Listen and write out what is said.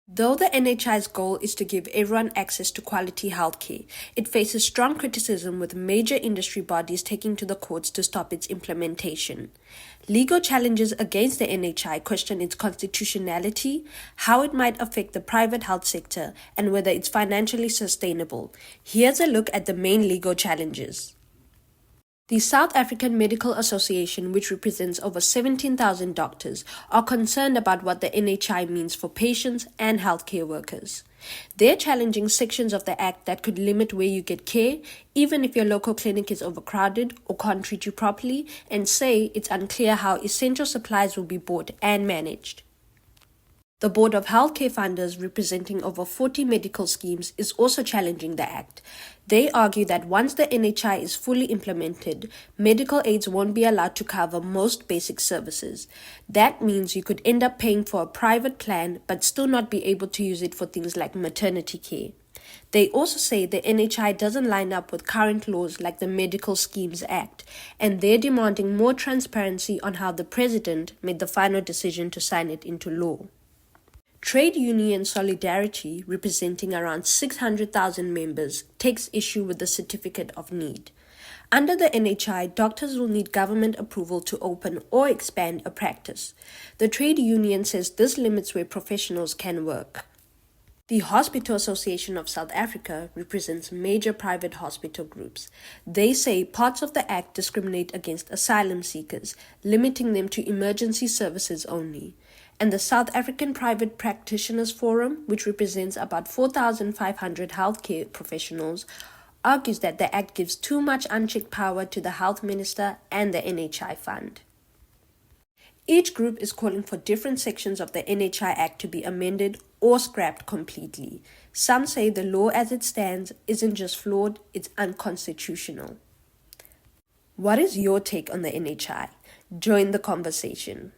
Though the NHI's goal is to give everyone access to quality healthcare, it faces strong criticism with major industry bodies taking to the courts to stop its implementation. Legal challenges against the NHI question its constitutionality, how it might affect the private health sector, and whether it's financially sustainable. Here's a look at the main legal challenges. The South African Medical Association, which represents over 17,000 doctors, are concerned about what the NHI means for patients and healthcare workers. They're challenging sections of the Act that could limit where you get care, even if your local clinic is overcrowded or can't treat you properly, and say it's unclear how essential supplies will be bought and managed. The Board of Healthcare Funders, representing over 40 medical schemes, is also challenging the Act. They argue that once the NHI is fully implemented, medical aids won't be allowed to cover most basic services. That means you could end up paying for a private plan but still not be able to use it for things like maternity care. They also say the NHI doesn't line up with current laws like the Medical Schemes Act, and they're demanding more transparency on how the President made the final decision to sign it into law. Trade Union Solidarity, representing around 600,000 members, takes issue with the Certificate of Need. Under the NHI, doctors will need government approval to open or expand a practice. The trade union says this limits where professionals can work. The Hospital Association of South Africa represents major private hospital groups. They say parts of the Act discriminate against asylum seekers, limiting them to emergency services only. And the South African Private Practitioners Forum, which represents about 4,500 healthcare professionals, argues that the Act gives too much unchecked power to the Health Minister and the NHI Fund. Each group is calling for different sections of the NHI Act to be amended or scrapped completely. Some say the law as it stands isn't just flawed, it's unconstitutional. What is your take on the NHI? Join the conversation.